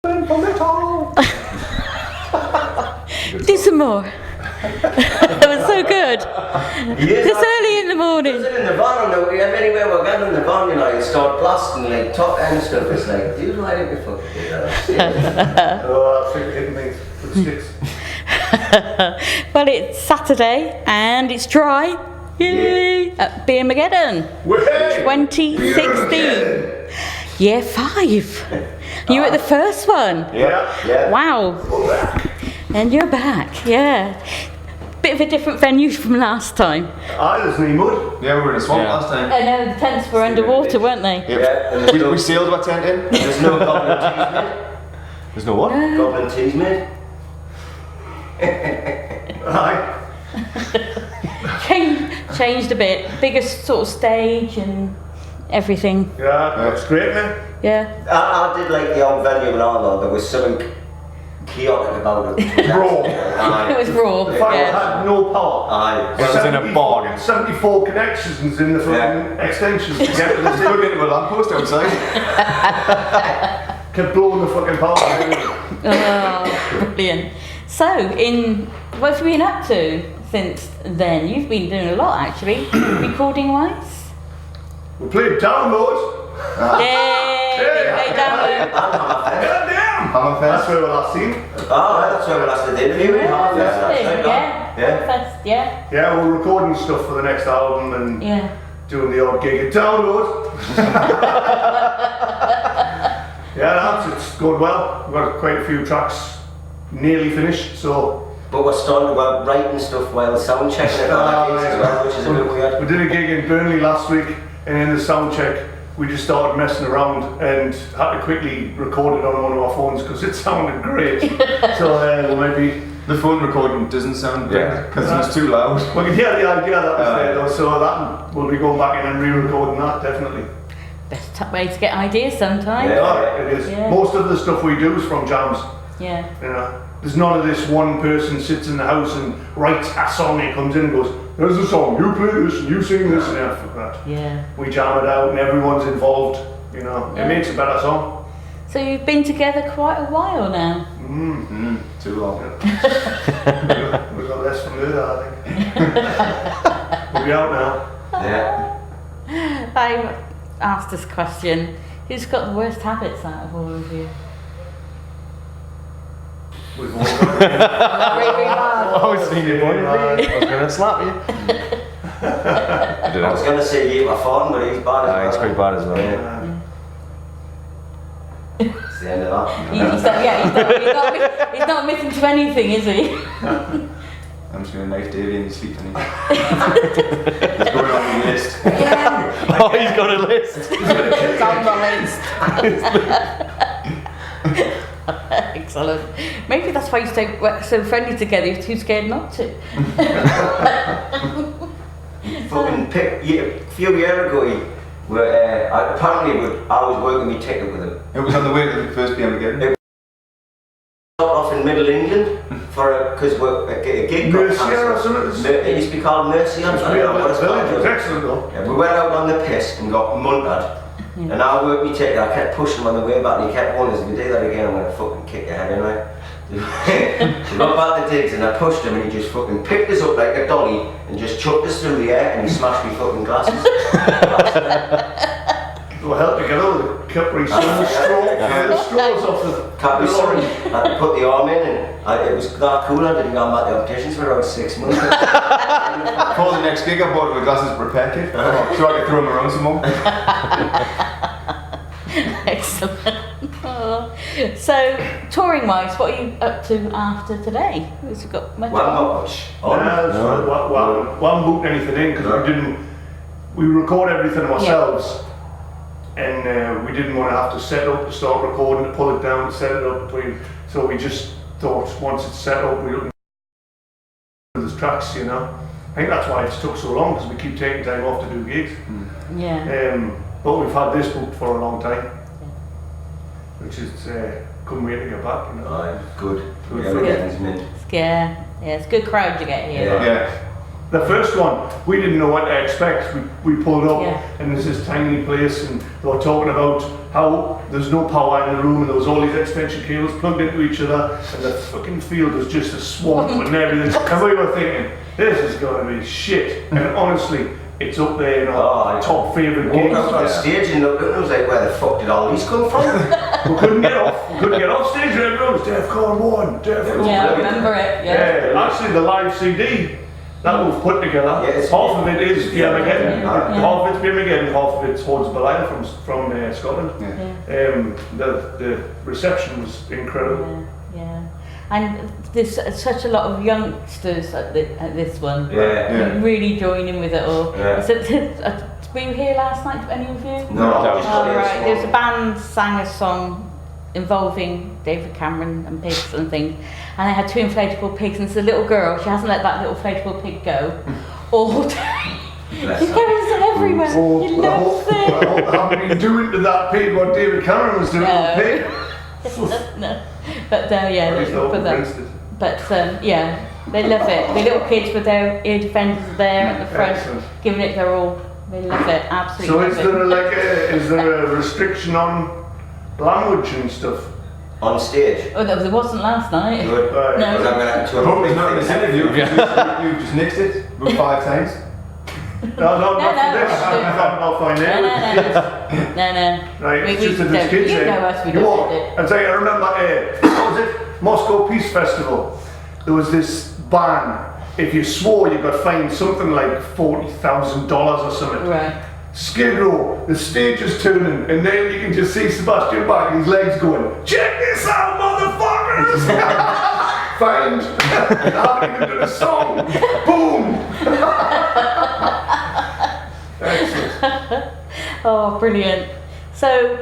Do some more. That was so good. It's early in the morning. In the van, anywhere we're getting in the van, you know, you start blasting like top end stuff. It's like, dude, why didn't you fucking do that? Oh, I think it hit me with the sticks. Well, it's Saturday and it's dry. Yay! At Beermageddon 2016. Year 5. You were at the first one. Yeah. Wow. And you're back. Yeah. Bit of a different venue from last time. There's no mud. Yeah, we were in a swamp last time. I know the tents were underwater, weren't they? Yeah. We sealed our tent in. There's no goblin teas made. There's no what? Goblin teas made. Aye. Changed a bit. Bigger sort of stage and everything. Yeah, that's great, man. Yeah. Ah, I did like the old venue and all that. There was something chaotic about it. Raw. It was raw. The fact Yeah. it had no power. Aye. It was in a bargain. 74 connections in the fucking extensions to get to the Let's put it into a lamppost outside. Kept blowing the fucking power. Oh, brilliant. So, what have you been up to since then? You've been doing a lot, actually, recording-wise. We played download. Yay! Download. Goddamn! Hammerfest. That's where we last seen. That's where we last did the interview. Fest, yeah. Yeah, we're recording stuff for the next album and Yeah. doing the odd gig at download. Yeah, it's going well. We've got quite a few tracks nearly finished, so. But we're writing stuff while sound checking it on our gigs as well, which is a bit weird. We did a gig in Burnley last week, and in the sound check, we just started messing around and had to quickly record it on one of our phones because it sounded great. So maybe The phone recording doesn't sound good because it was too loud. we can hear the idea that was there though, so that we'll be going back in and re-recording that definitely. Best way to get ideas sometimes. Yeah, it is. Yeah. Most of the stuff we do is from jams. Yeah. You know, there's none of this one person sits in the house and writes a song and comes in and goes, "There's a song, you play this and you sing this," and yeah, fuck that. Yeah. We jam it out and everyone's involved, you know, Yeah. it makes a better song. So you've been together quite a while now. Too long. We've got less from there, I think. We'll be out now. Yeah. I asked this question. Who's got the worst habits out of all of you? We've all got it. I was thinking, I was going to slap you. I was going to say you were fun, but he's bad as well. He's pretty bad as well. Yeah. It's the end of that. He's not missing to anything, is he? I'm just going to knife Davey in his feet. He's going on the list. Yeah. Oh, he's got a list. It's on the list. Excellent. Maybe that's why you stay so friendly together. You're too scared not to. Fucking a few years ago, apparently I was working my ticket with him. It was on the way to the first Beermageddon. It stopped off in Middle England because a gig got Mercia or cancelled. something? It used to be called Mercia. I don't know what it's It was called. excellent though. Yeah, we went out on the piss and got multed. And I worked my ticket, I kept pushing him on the way back and he kept warning us, if you do that again I'm going to fucking kick your head in, right? We got back to digs and I pushed him and he just fucking picked us up like a dolly and just chucked us through the air and he smashed me fucking glasses. It'll help you get over the Capri Sun straw. The straws off the Capri Sun. I had to put the arm in and it was that cool. I didn't go on back to opticians for around 6 months. For the next gig I bought my glasses repair kit so I could throw them around some more. Excellent. Oh. So, touring wise, what are you up to after today? We've got much Well, on? not much. We haven't booked anything in because we record everything ourselves. And we didn't want to have to set up to start recording, to pull it down, set it up between. So we just thought once it's set up, we look at the tracks, you know. I think that's why it's took so long because we keep taking time off to do gigs. Yeah. But we've had this booked for a long time, which is couldn't wait to get back. You know. Aye, good. Good Yeah, for we're you. getting mint. Yeah. Yeah, it's a good crowd you get here. Yeah. Yeah. The first one, we didn't know what to expect. We pulled up Yeah. and there's this tiny place and they were talking about how there's no power in the room and there was all these extension cables plugged into each other and the fucking field was just a swamp and everything. And we were thinking, this is going to be shit. And honestly, it's up there in our top favourite Walked gigs. up on stage and looked at it and was like, where the fuck did all these come from? We couldn't get off. We couldn't get off stage and everyone was DEFCON 1, DEFCON. Yeah, I remember it. Yeah. Yeah, actually the live CD that we've put together, Yes. half of it is Beermageddon, Yeah. half of it's Beermageddon, half of it's Hordes of Belial from Scotland. Yeah. The reception was incredible. Yeah. And there's such a lot of youngsters at this one. Yeah. Really joining with it all. Yeah. So, were you here last night, any of you? No, No. just Oh, this right. one. There's a band sang a song involving David Cameron and pigs and things, and they had two inflatable pigs, and it's a little girl. She hasn't let that little inflatable pig go all day. Bless She her. carries it everywhere. He loves I it. hope I haven't been doing to that pig what David Cameron was doing to No. the pig. No. But yeah, At least I hope but he that. rinsed it. But yeah, they love it. The little kids with their ear defenders there at the front, Excellent. giving it their all. They love it, absolutely. So love is there a restriction on language and stuff? On stage. Oh, there wasn't last night. Good. Right. No. Because I'm going to have to I hope it's not in this interview. Yeah. You just nixed it about 5 times. No, not No, for this. no. I'm not fine No, now. no. Right, it's just that don't. there's kids You there. know us, we You don't what? do it. And say, I remember, what was it? Moscow Peace Festival. There was this ban. If you swore, you got fined something like $40,000 or something. Right. Skid Row, the stage is turning, and then you can just see Sebastian Bach and his legs going, check this out, motherfuckers! Fined. I haven't even done a song. Boom! Excellent. Oh, brilliant. So,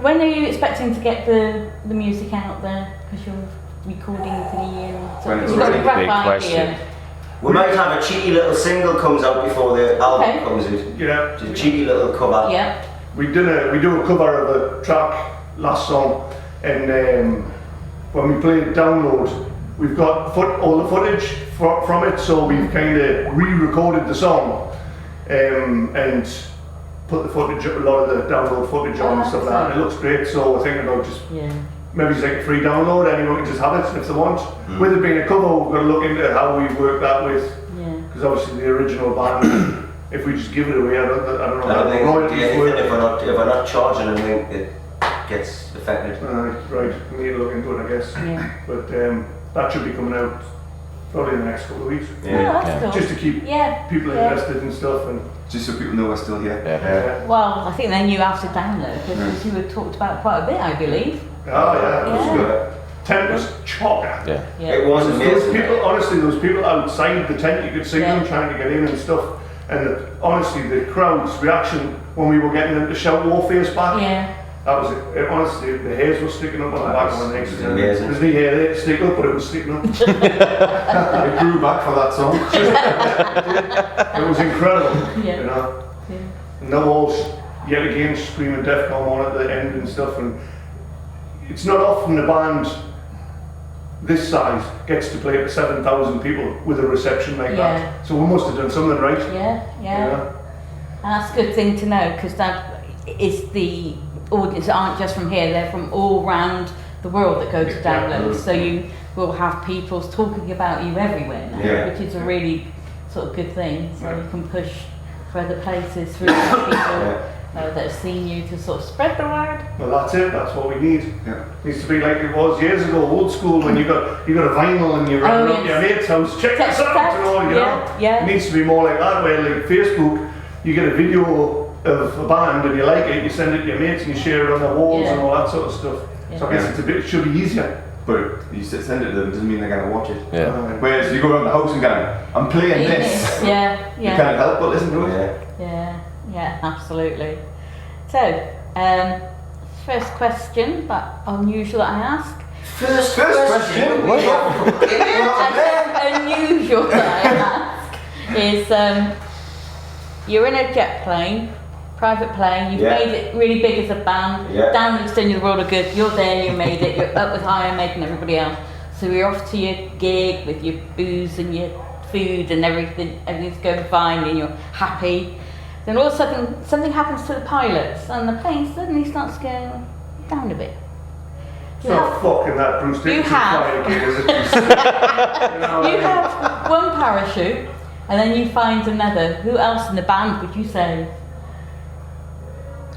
when are you expecting to get the music out there? Because you're recording thingy and When it's you've got a ready. rough Big idea. question. We might have a cheeky little single comes out before the album Okay. comes out. Yeah. Just a cheeky little cover. Yeah. We do a cover of a track last song, and when we played download, we've got all the footage from it, so we've kind of re-recorded the song and put the footage, a lot of the download footage on and stuff like that. And it looks great, so we're thinking about just Yeah. maybe it's like a free download, anyone can just have it if they want. With it being a cover, we've got to look into how we work that with, Yeah. because obviously the original band, if we just give it away, I don't know I don't how think royalties anything work. if we're not charging anything, it gets affected. Right, we need to look into it, I guess. Yeah. But that should be coming out probably in the next couple of weeks. Oh, that's cool. Just to keep Yeah. people Yeah. invested and stuff. And Just so people know we're still here. Yeah. Well, I think they knew after download because you had talked about quite a bit, I believe. oh yeah, it was Yeah. good. Tent was chocker. Yeah. Yeah. It was Those amazing. people, honestly, those people outside the tent, you could see Yeah. them trying to get in and stuff. And honestly, the crowd's reaction when we were getting them to shout "War Face" back, Yeah. that was it. Honestly, the hairs were sticking up on the back of my neck. It was amazing. There's no hair there to stick up, but it was sticking up. It grew back for that song. It was incredible. Yeah. You know. Yeah. And they're all yet again screaming DEFCON 1 at the end and stuff, and it's not often a band this size gets to play to 7,000 people with a reception like Yeah. that. So we must have done something right. Yeah. Yeah. You know? And that's a good thing to know because that is the audience that aren't just from here, they're from all around the world that go to Yeah. downloads. So you will have people talking about you everywhere now, Yeah. which is a really sort of good thing. So Yeah. you can push for other places through people that have seen you to sort of spread the word. Well, that's it. That's what we need. Yeah. It needs to be like it was years ago, old school, when you got a vinyl and you're running up yes. your mate's house, check Check this this out, out. and all, you Yeah, know. yeah. It needs to be more like that, where like Facebook, you get a video of a band and you like it, you send it to your mates and you share it on their walls Yeah. and all that sort of stuff. So I guess it should be easier. But you send it to them doesn't mean they're going to watch it. Yeah. Whereas you go around the house and go, I'm playing this. Yeah, You yeah. can't help but listen to it. Yeah. Yeah, yeah, absolutely. So, first question, but unusual that I ask. First question. What? Unusual that I ask is you're in a jet plane, private plane, you've Yeah. made it really big as a band, Yeah. downloads done you the world of good, you're there, you made it, you're up with Iron Maiden and everybody else. So you're off to your gig with your booze and your food and everything's going fine and you're happy. Then all of a sudden something happens to the pilots and the plane suddenly starts going down a bit. It's not fucking that Bruce Dickinson flying again, is it? You have one parachute and then you find another. Who else in the band would you say?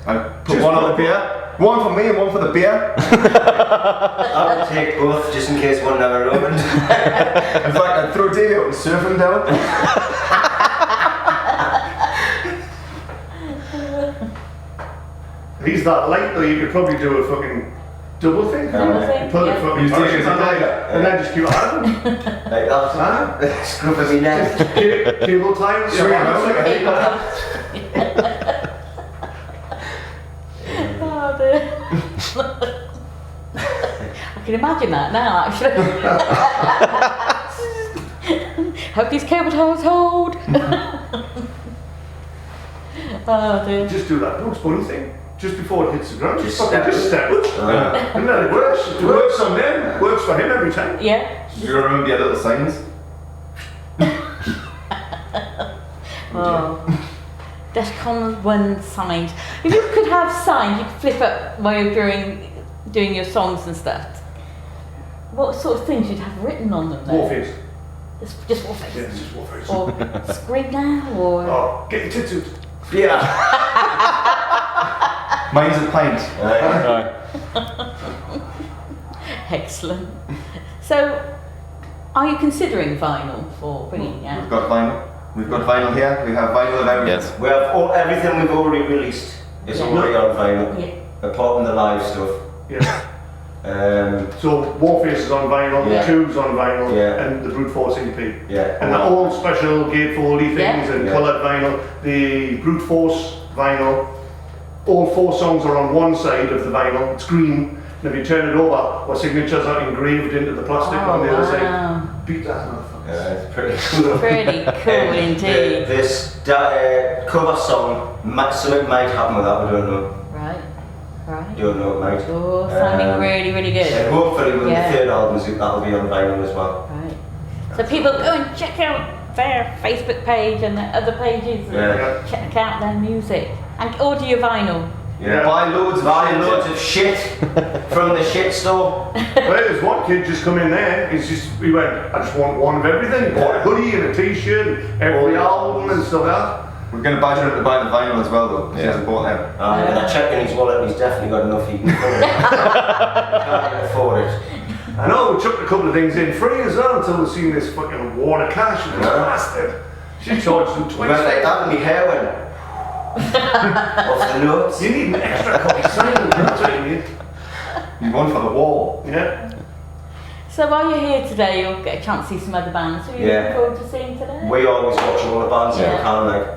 I put one on the beer. One for me and one for the beer. I would take both just in case one never opened. In fact, I'd throw Davey out and surf him down. He's that light though, you could probably do a fucking double thing. Double thing, You put yeah. the fucking Use the parachute as a on glider. and then just keep it out of him. Like that. Scruff of me neck. Cable ties. Swing around like a helicopter. Oh dear. I can imagine that now, actually. Hope these cable ties hold. Oh dear. Just do that Bugs Bunny thing. Just before it hits the ground, Just fucking step just step it. And then it works. It works on them. Works for him every time. Yeah. Do you remember the little signs? Oh. Defcon 1 signs. If you could have signs, you could flip up while you're doing your songs and stuff. What sort of things you'd have written on them then? Warface. It's just Warface. Yeah, it's just Warface. Or Scream Now, or... Oh, get your tits out. Yeah. Mine's a pint. Excellent. So, are you considering vinyl for bringing out? We've got vinyl. We've got vinyl here. We have vinyl of everything. Yes. We have everything we've already released is already on vinyl, Yeah. apart from the live stuff. Yeah. So Warface is on vinyl, Yeah. the Tube's on vinyl, Yeah. and the Brute Force EP. yeah, And all special gatefoldy things Yeah. and Yeah. coloured vinyl. The Brute Force vinyl, all 4 songs are on one side of the vinyl, it's green. And if you turn it over, our signatures are engraved into the plastic Oh, on the other wow. side. Beat that motherfucker. yeah, it's pretty cool. Pretty cool indeed. This cover song, something might happen with that, we don't know. Right. Don't know, it might. Oh, sounding really, really good. And hopefully with Yeah. the third album, that'll be on vinyl as well. Right. So people go and check out their Facebook page and their other pages and Yeah. check out their music and order your vinyl. Yeah. Buy loads of Buy shit. loads of shit from the shit store. Well, there's one kid just come in there, he went, I just want one of everything. He bought a hoodie and a t-shirt, every album and stuff like that. We're going to badger him to buy the vinyl as well, though. He Yeah. hasn't bought them. And I checked in his wallet and he's definitely got enough he can afford it. Can't afford it. I know, we chucked a couple of things in free as well until we seen this fucking wad of cash and Yeah. bastard. She charged them We twice. went like that and my hair went off the notes. You need an extra copy signed, that's what you need. You one for the wall. Yeah. So while you're here today, you'll get a chance to see some other bands. Who are you Yeah. looking forward to seeing today? We always watch all the bands Yeah. in can like.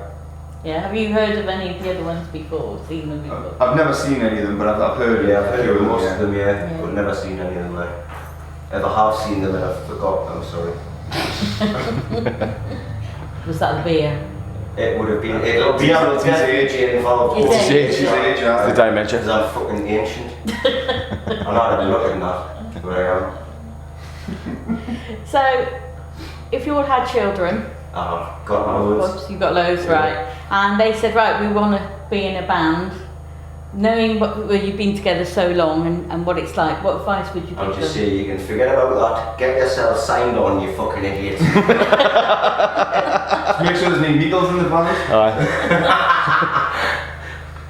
Yeah, have you heard of any of the other ones before? Seen them before? I've never seen any of them, but I've heard Yeah, of I've a heard few of of them. most Yeah. of them, yeah, Yeah. but never seen any of them like. Ever have seen them and I've forgotten, I'm sorry. Was that the beer? It would have been, it'll be on the definitely involved. It's It's age. She's age, yeah. The dementia. Because I'm fucking ancient. I'm not even looking at that, but I am. So, if you all had children, I've got loads. whoops, you've got loads, right? And they said, right, we want to be in a band. Knowing well, you've been together so long and what it's like, what advice would you I'll give just them? say you can forget about that. Get yourself signed on, you fucking idiot. Make sure there's no needles in the band.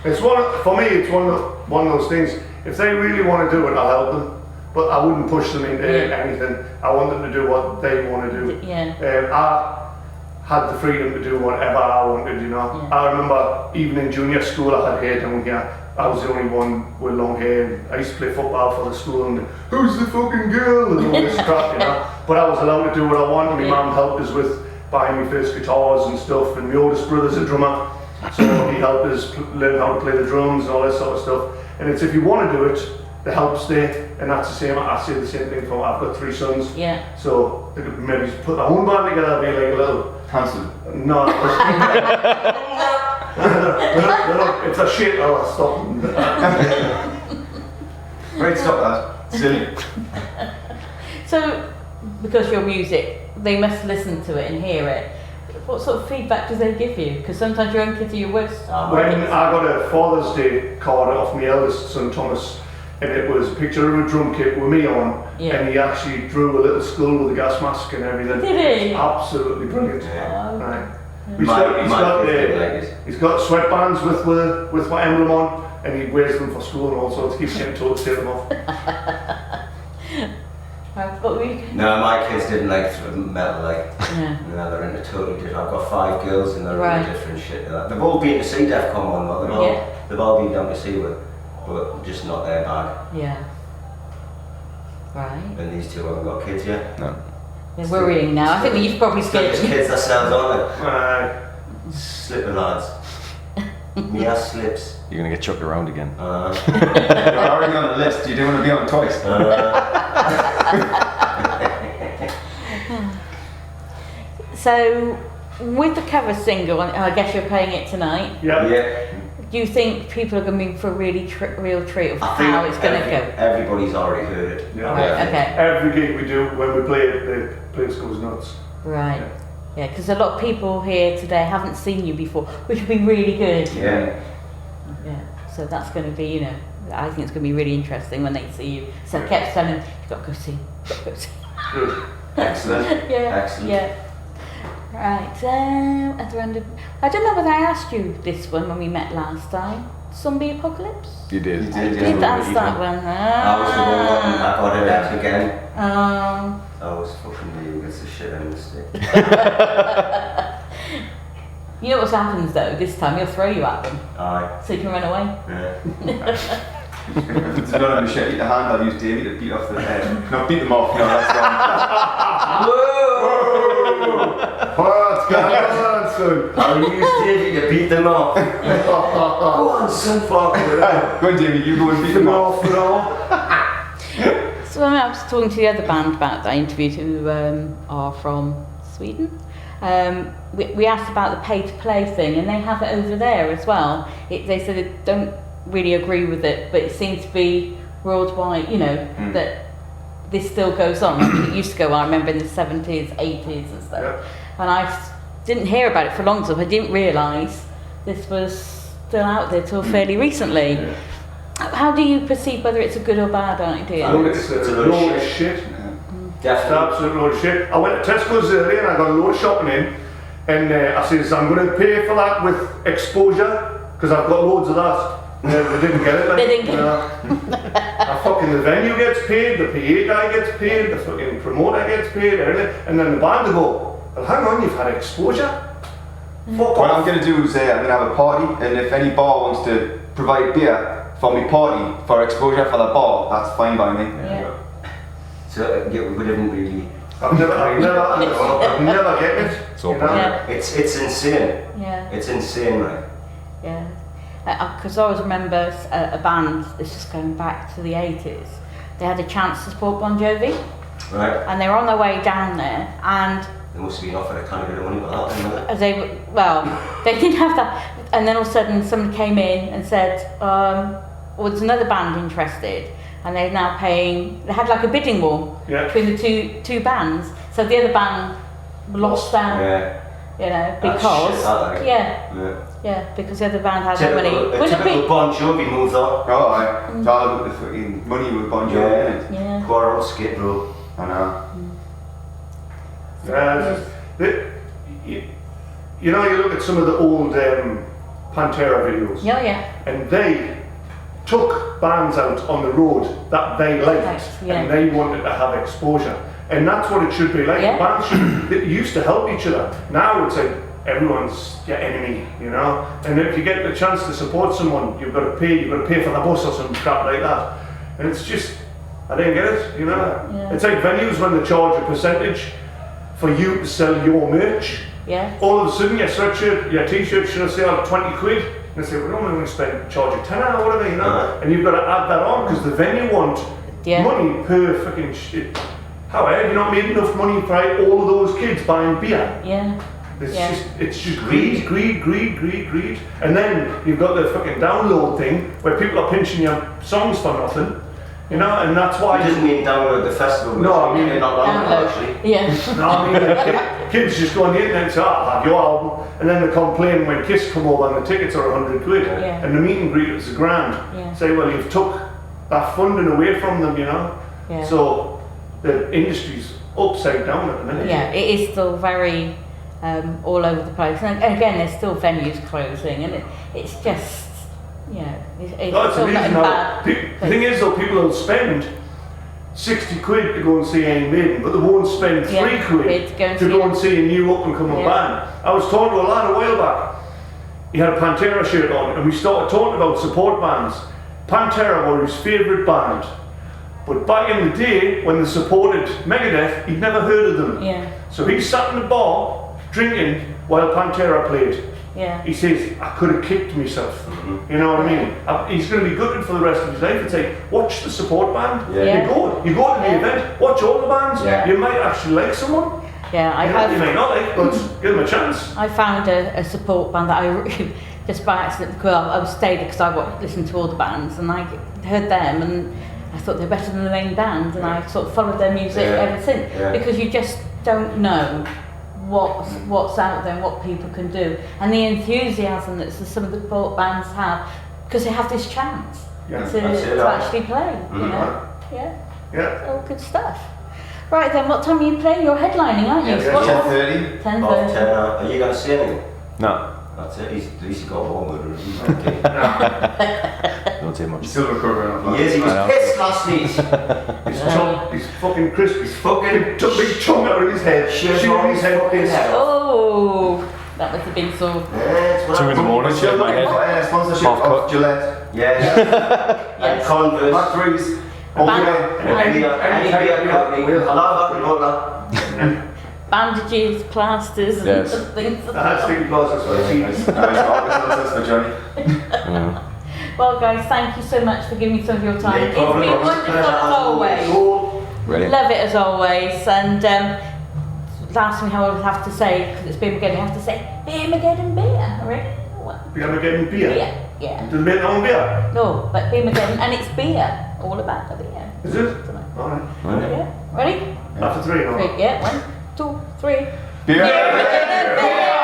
It's for me, it's one of those things. If they really want to do it, I'll help them. But I wouldn't push them into anything. I want them to do what they want to do. Yeah. I had the freedom to do whatever I wanted, you know. Yeah. I remember even in junior school I had hair down here. I was the only one with long hair. And I used to play football for the school and who's the fucking girl and all this crap, you know. But I was allowed to do what I wanted. My Yeah. mum helped us with buying me first guitars and stuff, and my oldest brother's a drummer. So he helped us learn how to play the drums and all that sort of stuff. And it's if you want to do it, the help's there. And that's the same, I say the same thing for, I've got 3 sons. Yeah. So they could maybe put their own band together, be like a little. Handsome. No. It's a shit, I'll stop. Right, stop that. Silly. So, because your music, they must listen to it and hear it. What sort of feedback do they give you? Because sometimes your own kids are your worst. When I got a Father's Day card off my eldest son Thomas, and it was a picture of a drum kit with me on, and he actually drew a little skull with a gas mask and everything. Did he? Absolutely brilliant. Yeah. Right. Yeah. He's got sweatbands with my emblem on, and he wears them for school and all sorts. Keeps getting told to take them off. No, my kids didn't like metal, like. Yeah. No, they're into totally different. I've got 5 girls and they're Right. into different shit. They've all been to see DEF CON 1, though. They've all been down to see it, but just not their bag. Yeah. Right. And these two haven't got kids yet. No. They're worrying now. I think you've probably Still scared just them. kids that sounds on it. Slipper lads. Me ass slips. You're gonna get chucked around again. You're already on the list. You do want to be on twice. So, with the cover single, and I guess you're playing it tonight. Yeah. Do you think people are going to be for a really real treat of I think how it's going to go? everybody's already heard it. Yeah. Right, okay. Every gig we do, when we play it, the place goes nuts. Right. Yeah, because a lot of people here today haven't seen you before, which would be really good. Yeah. Yeah. So that's going to be, you know, I think it's going to be really interesting when they see you. So I kept telling them, you've got to go see. You've got to go see. Good. Excellent. Yeah. Excellent. Yeah. Right. At the end of, I don't know whether I asked you this one when we met last time. Zombie apocalypse. You did. You I did, did yeah. ask that one. I was the one that I got it out again. I was fucking you, gets the shit out of the stick. You know what happens though? This time he'll throw you at them, Aye. so you can run away. Yeah. If it's not a machete to hand, I'll use Davey to beat off the head. No, beat them off. No, that's wrong. What's going on, son? I'll use Davey to beat them off. Go on, son, fuck it. Go on, Davey. You go and beat them off. So I was talking to the other band about that I interviewed who are from Sweden. We asked about the pay-to-play thing, and they have it over there as well. They said they don't really agree with it, but it seems to be worldwide, you know, that this still goes on. It used to go on, I remember in the 70s, 80s and stuff. Yeah. And I didn't hear about it for a long time. I didn't realise this was still out there till fairly recently. Yeah. How do you perceive whether it's a good or bad idea? I think it's a load of shit. It's an Definitely. absolute load of shit. I went to Tesco's earlier and I got a load of shopping in, and I says, I'm going to pay for that with exposure, because I've got loads of that. They didn't get it. Like, They didn't get the venue gets paid, the PA guy gets paid, the fucking promoter gets paid, everything, and then the band will go, well, hang on, you've had exposure. Fuck What I'm off. going to do is I'm going to have a party, and if any bar wants to provide beer for my party for exposure for the bar, that's fine by me. Yeah. So we didn't really. I've never get it. So you know? Yeah. It's insane. Yeah. It's insane, right? Yeah, because I always remember a band, this is going back to the 80s, they had a chance to support Bon Jovi, Right. and they were on their way down there, and They must have been offered a tiny bit of money for that, didn't they? as they didn't have that, and then all of a sudden somebody came in and said, well, there's another band interested, and they're now paying, they had like a bidding war between the two bands, so the other band lost out, Yeah. you know, That's because, shit, that, like. yeah, because the other band had that money. Typical, Wouldn't it typical be? Bon Jovi moves on. Oh, aye. It's all about the fucking money with Bon Jovi, Yeah. isn't it? Yeah. Quarrel, skid row. I know. You know, you look at some of the old Pantera videos, Yeah. and they took bands out on the road that they liked, Yeah. and they wanted to have exposure. And that's what it should be like. Yeah. Bands they used to help each other. Now it's like everyone's your enemy, you know. And if you get the chance to support someone, you've got to pay for the bus or some crap like that. And it's just, I didn't get it, you know. Yeah. It's like venues when they charge a percentage for you to sell your merch. Yeah. All of a sudden your sweatshirt, your t-shirt should sell 20 quid. And they say, we're only going to charge you 10 or whatever, you know. And you've got to add that on because the venue want money per fucking shit. However, you're not making enough money for all of those kids buying beer. Yeah. It's just greed. And then you've got the fucking download thing where people are pinching your songs for nothing. You know, and that's It why. doesn't mean download the festival. No, I mean, not long ago, actually. Yeah. No, I mean, like, kids just go on the internet and say, I'll have your album, and then they complain when Kiss come over and the tickets are 100 quid, Yeah. and the meet and greet is £1,000. Yeah. Say, well, you've took that funding away from them, you know. Yeah. So the industry's upside down at the minute. Yeah, it is still very all over the place, and again, there's still venues closing, and it's just, you know, it's That's still amazing. not Now, bad. the thing is, though, people will spend 60 quid to go and see Iron Maiden, but they won't spend 3 Yeah, quid to go and see a new up and coming Yeah. band. I was talking to a lad a while back. He had a Pantera shirt on, and we started talking about support bands. Pantera were his favourite band, but back in the day when they supported Megadeth, he'd never heard of them. Yeah, So he sat in the bar drinking while Pantera played. yeah, He says, I could have kicked myself. You know what I mean? He's going to be gutted for the rest of his life. It's like, watch the support band. Yeah. You go to the event, watch all the bands. Yeah. You might actually like someone. yeah. You might not like, but give them a chance. I found a support band that I just by accident, because I was stayed because I listened to all the bands, and I heard them, and I thought they're better than the main band, and I sort of followed their music ever since, because you just don't know what's out there and what people can do, and the enthusiasm that some of the support bands have, because they have this chance to actually play. You know, yeah, all good stuff. Right then, what time are you playing? You're headlining, aren't you? Yeah, What- 10:30. 10:30. Are you going to see anything? No, That's it. At least he got one word. don't say much. He's still recovering off that. Yes, he I know. was pissed last night. He's fucking crispy. He's fucking Took a big chunk out of his head. Shit Shaved on his head fucking pissed. head. Oh, that was a big sore. Yeah, it's what 2 in the I- morning, shake my head. Sponsorship Half of cut. Gillette. Yeah. And Converse. Back threes. Band- Any beer company. I'll have that butler. Bandages, plasters, and Yes. things. That's the applause, that's what I see. Nice. That's for Johnny. Yeah. Well, guys, thank you so much for giving me some of your time. No It's been problem. wonderful as always. Brilliant. Love it as always. And last thing I would have to say, because it's Beermageddon, I have to say Beermageddon beer. Ready? What? Beermageddon beer. Beer. Yeah. Do they make their own beer? No, but Beermageddon, and it's beer. All about the beer. Is it? Alright. Yeah. Ready? After 3, no? 3. Yeah. 1, 2, 3. Beer. Beermageddon beer.